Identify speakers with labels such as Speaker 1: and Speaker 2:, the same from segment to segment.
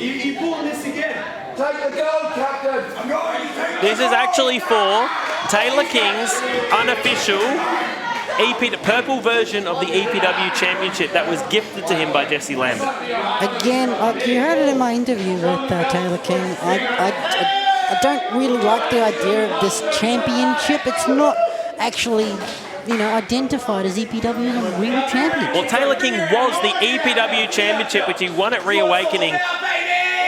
Speaker 1: He pulled this again. Take the gold, Captain. I'm going to take
Speaker 2: This is actually for Talylor King's unofficial purple version of the EPW Championship that was gifted to him by Jesse Lambert.
Speaker 3: Again, you heard it in my interview with Talylor King. I don't really like the idea of this championship. It's not actually, identified as EPW as a real championship.
Speaker 2: Well, Talylor King was the EPW Championship, which he won at Reawakening.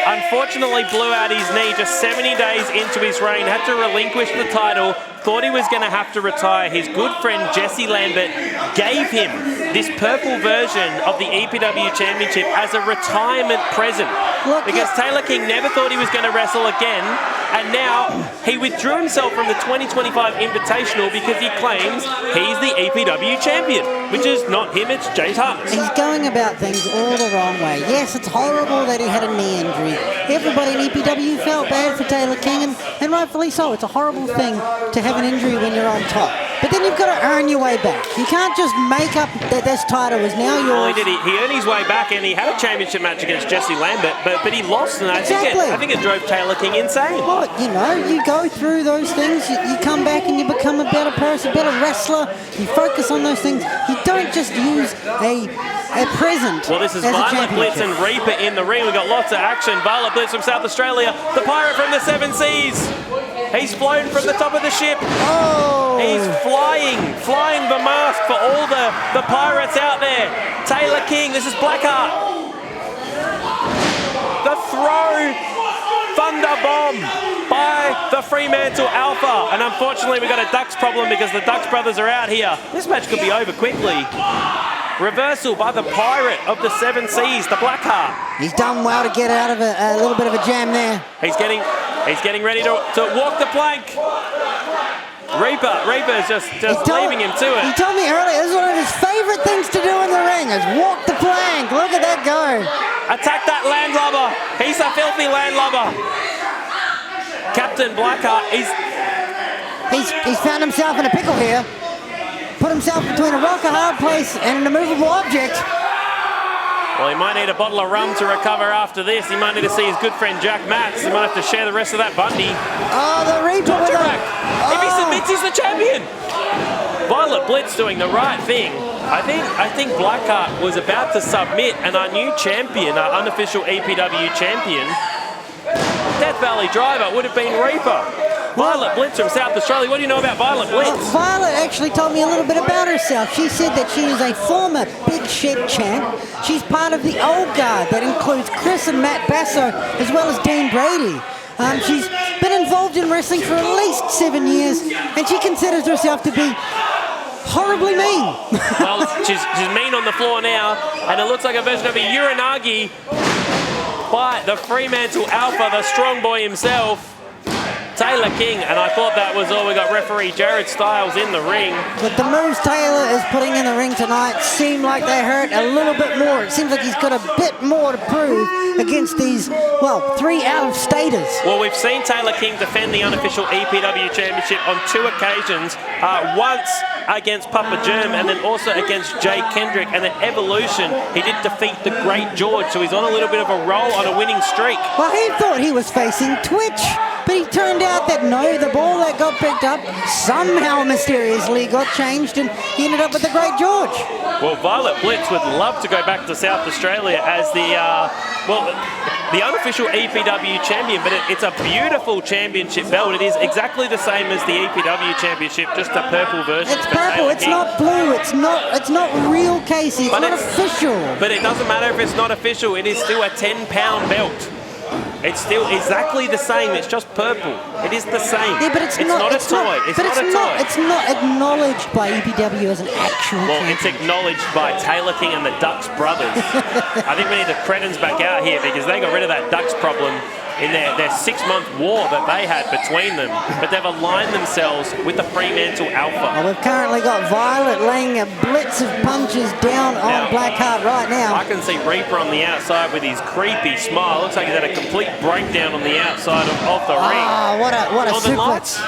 Speaker 2: Unfortunately, blew out his knee just 70 days into his reign, had to relinquish the title, thought he was going to have to retire. His good friend Jesse Lambert gave him this purple version of the EPW Championship as a retirement present. Because Talylor King never thought he was going to wrestle again, and now he withdrew himself from the 2025 Invitational because he claims he's the EPW champion, which is not him, it's Jay Thomas.
Speaker 3: He's going about things all the wrong way. Yes, it's horrible that he had a knee injury. Everybody in EPW felt bad for Talylor King, and rightfully so. It's a horrible thing to have an injury when you're on top. But then you've got to earn your way back. You can't just make up that this title is now yours.
Speaker 2: Well, he did. He earned his way back, and he had a championship match against Jesse Lambert, but he lost, and I think it drove Talylor King insane.
Speaker 3: Well, you go through those things, you come back and you become a better person, a better wrestler. You focus on those things. You don't just use a present.
Speaker 2: Well, this is Violet Blitz and Reaper in the ring. We've got lots of action. Violet Blitz from South Australia, the pirate from the Seven Seas. He's flown from the top of the ship.
Speaker 3: Oh!
Speaker 2: He's flying the mask for all the pirates out there. Talylor King, this is Blackheart. The throw, thunder bomb by the Fremantle Alpha. And unfortunately, we've got a Ducks problem because the Ducks brothers are out here. This match could be over quickly. Reversal by the pirate of the Seven Seas, the Blackheart.
Speaker 3: He's done well to get out of a little bit of a jam there.
Speaker 2: He's getting ready to walk the plank. Reaper's just leaving him to it.
Speaker 3: He told me earlier this is one of his favorite things to do in the ring is walk the plank. Look at that go.
Speaker 2: Attack that landlubber. He's a filthy landlubber. Captain Blackheart,
Speaker 3: he's found himself in a pickle here. Put himself between a rock, a hard place, and an immovable object.
Speaker 2: Well, he might need a bottle of rum to recover after this. He might need to see his good friend Jack Matz. He might have to share the rest of that Bundy.
Speaker 3: Oh, the Reaper with
Speaker 2: If he submits, he's the champion. Violet Blitz doing the right thing. I think Blackheart was about to submit, and our new champion, our unofficial EPW champion, Death Valley Driver, would have been Reaper. Violet Blitz from South Australia. What do you know about Violet Blitz?
Speaker 3: Violet actually told me a little bit about herself. She said that she is a former Big Shed champ. She's part of the old guard that includes Chris and Matt Basso, as well as Dean Brady. She's been involved in wrestling for at least 7 years, and she considers herself to be horribly mean.
Speaker 2: Well, she's mean on the floor now, and it looks like a version of a Uranagi by the Fremantle Alpha, the strong boy himself, Talylor King, and I thought that was all. We got referee Jared Styles in the ring.
Speaker 3: But the moves Talylor is putting in the ring tonight seem like they hurt a little bit more. It seems like he's got a bit more to prove against these, 3 out-of-staters.
Speaker 2: Well, we've seen Talylor King defend the unofficial EPW Championship on 2 occasions. Once against Papa Germ and then also against Jay Kendrick. And then Evolution, he did defeat the Great George, so he's on a little bit of a roll on a winning streak.
Speaker 3: Well, he thought he was facing Twitch, but he turned out that no, the ball that got picked up somehow mysteriously got changed and he ended up with the Great George.
Speaker 2: Well, Violet Blitz would love to go back to South Australia as the unofficial EPW champion, but it's a beautiful championship belt. It is exactly the same as the EPW championship, just a purple version.
Speaker 3: It's purple, it's not blue, it's not real, Casey, it's not official.
Speaker 2: But it doesn't matter if it's not official, it is still a 10-pound belt. It's still exactly the same, it's just purple. It is the same.
Speaker 3: Yeah, but it's not a toy. It's not acknowledged by EPW as an actual champion.
Speaker 2: It's acknowledged by Talylor King and the Ducks brothers. I think we need the Cretins back out here because they got rid of that Ducks problem in their 6-month war that they had between them. But they've aligned themselves with the Fremantle Alpha.
Speaker 3: Well, we've currently got Violet laying a blitz of punches down on Blackheart right now.
Speaker 2: I can see Reaper on the outside with his creepy smile. Looks like he's had a complete breakdown on the outside of the ring.
Speaker 3: Ah, what a suplex.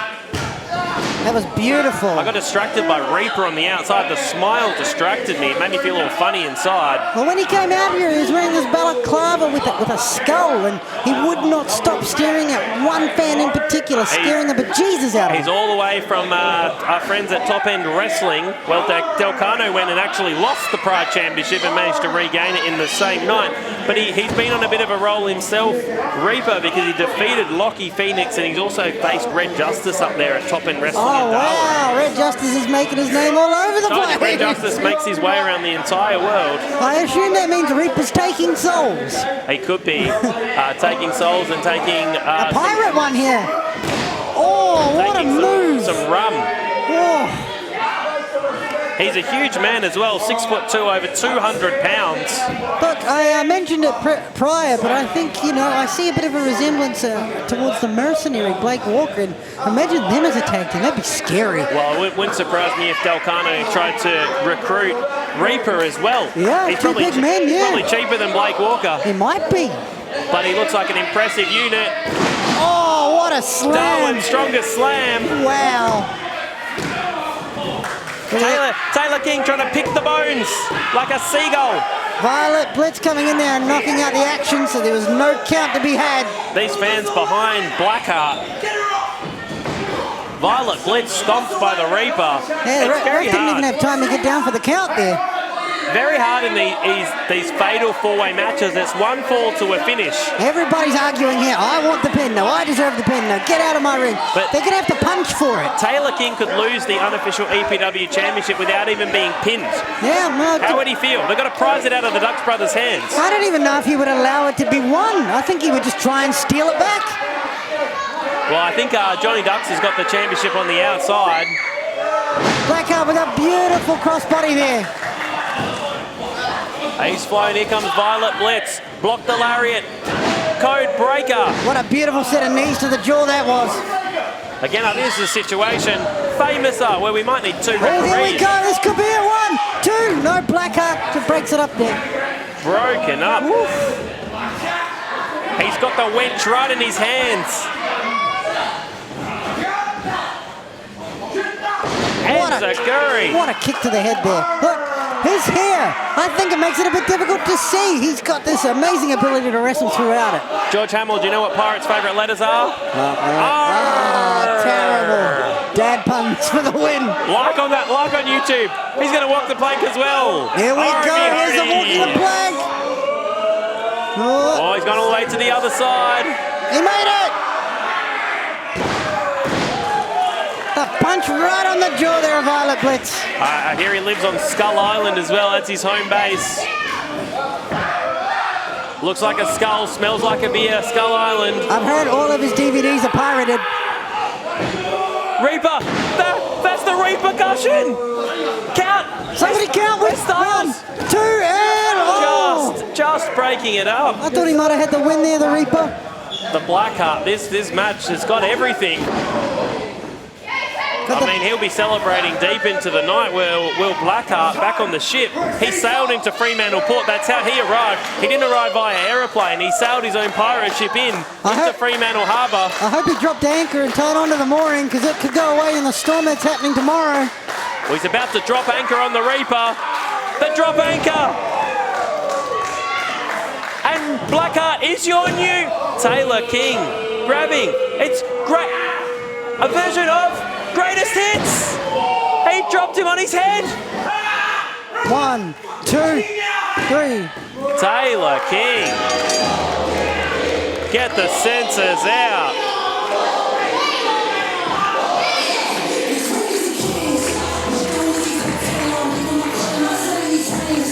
Speaker 3: That was beautiful.
Speaker 2: I got distracted by Reaper on the outside. The smile distracted me. It made me feel a little funny inside.
Speaker 3: Well, when he came out here, he was wearing this balaclava with a skull, and he would not stop staring at one fan in particular, scaring the bejesus out of him.
Speaker 2: He's all the way from our friends at Top End Wrestling. Well, Delcano went and actually lost the Pride Championship and managed to regain it in the same night. But he's been on a bit of a roll himself, Reaper, because he defeated Lockie Phoenix, and he's also faced Red Justice up there at Top End Wrestling.
Speaker 3: Oh, wow. Red Justice is making his name all over the place.
Speaker 2: Red Justice makes his way around the entire world.
Speaker 3: I assume that means Reaper's taking souls.
Speaker 2: He could be taking souls and taking...
Speaker 3: a pirate one here. Oh, what a move.
Speaker 2: Some rum.
Speaker 3: Oh.
Speaker 2: He's a huge man as well, 6'2", over 200 pounds.
Speaker 3: Look, I mentioned it prior, but I think, you know, I see a bit of a resemblance towards the mercenary, Blake Walker, and imagine them as a tag team. That'd be scary.
Speaker 2: Well, it wouldn't surprise me if Delcano tried to recruit Reaper as well.
Speaker 3: Yeah,
Speaker 2: he's
Speaker 3: two big men, yeah.
Speaker 2: Probably cheaper than Blake Walker.
Speaker 3: He might be.
Speaker 2: But he looks like an impressive unit.
Speaker 3: Oh, what a slam.
Speaker 2: Darwin's strongest slam.
Speaker 3: Wow.
Speaker 2: Taylor King trying to pick the bones like a seagull.
Speaker 3: Violet Blitz coming in there and knocking out the action, so there was no count to be had.
Speaker 2: These fans behind Blackheart. Violet Blitz stomped by the Reaper.
Speaker 3: Yeah, the ref didn't even have time to get down for the count there.
Speaker 2: Very hard in these fatal four-way matches. It's one fall to a finish.
Speaker 3: Everybody's arguing here. I want the pin. No, I deserve the pin. No, get out of my ring.
Speaker 2: But
Speaker 3: they're going to have to punch for it.
Speaker 2: Taylor King could lose the unofficial EPW championship without even being pinned.
Speaker 3: Yeah, no.
Speaker 2: How would he feel? They've got to prize it out of the Dutch brothers' hands.
Speaker 3: I don't even know if he would allow it to be won. I think he would just try and steal it back.
Speaker 2: Well, I think Johnny Ducks has got the championship on the outside.
Speaker 3: Blackheart with a beautiful crossbody there.
Speaker 2: He's flying. Here comes Violet Blitz. Block the lariat. Code breaker.
Speaker 3: What a beautiful set of knees to the jaw that was.
Speaker 2: Again, this is a situation famous where we might need two referees.
Speaker 3: Oh, here we go. This could be a 1, 2. No, Blackheart just breaks it up there.
Speaker 2: Broken up. Oof. He's got the wench right in his hands.
Speaker 3: What a kick to the head there. Look, his hair. I think it makes it a bit difficult to see. He's got this amazing ability to wrestle throughout it.
Speaker 2: George Hamill, do you know what Pirate's favourite letters are?
Speaker 3: Terrible. Dad puns for the win.
Speaker 2: Like on YouTube. He's going to walk the plank as well.
Speaker 3: Here we go. Here's the walking the plank.
Speaker 2: Oh, he's gone all the way to the other side.
Speaker 3: He made it. The punch right on the jaw there of Violet Blitz.
Speaker 2: I hear he lives on Skull Island as well. That's his home base. Looks like a skull, smells like a beer, Skull Island.
Speaker 3: I've heard all of his DVDs are pirated.
Speaker 2: Reaper! That's the repercussion! Count!
Speaker 3: Somebody count with 1, 2, and oh!
Speaker 2: Just breaking it up.
Speaker 3: I thought he might have had the win there, the Reaper.
Speaker 2: The Blackheart, this match has got everything. I mean, he'll be celebrating deep into the night. Will Blackheart back on the ship. He sailed into Fremantle Port. That's how he arrived. He didn't arrive via aeroplane. He sailed his own pirate ship into Fremantle Harbour.
Speaker 3: I hope he dropped anchor and tied onto the mooring, because it could go away in the storm that's happening tomorrow.
Speaker 2: Well, he's about to drop anchor on the Reaper. The drop anchor. And Blackheart is your new Taylor King. Grabbing. It's great. A version of Greatest Hits! He dropped him on his head!
Speaker 3: 1, 2, 3.
Speaker 2: Taylor King. Get the censors out.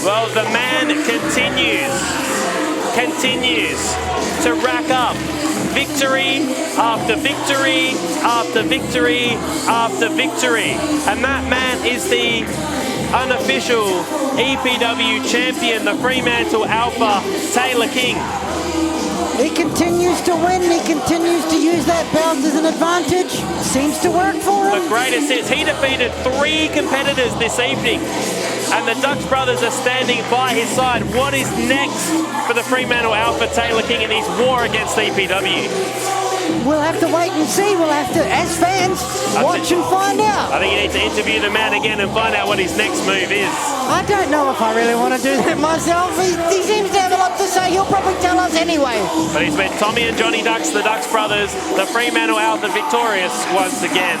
Speaker 2: Well, the man continues to rack up victory after victory after victory after victory. And that man is the unofficial EPW champion, the Fremantle Alpha, Taylor King.
Speaker 3: He continues to win. He continues to use that belt as an advantage. Seems to work for him.
Speaker 2: The greatest hits. He defeated 3 competitors this evening. And the Dutch brothers are standing by his side. What is next for the Fremantle Alpha, Taylor King, in his war against EPW?
Speaker 3: we'll have to wait and see. We'll have to, as fans, watch and find out.
Speaker 2: I think you need to interview the man again and find out what his next move is.
Speaker 3: I don't know if I really want to do that myself. He seems to have a lot to say. He'll probably tell us anyway.
Speaker 2: But he's met Tommy and Johnny Ducks, the Ducks brothers, the Fremantle out, the victorious once again.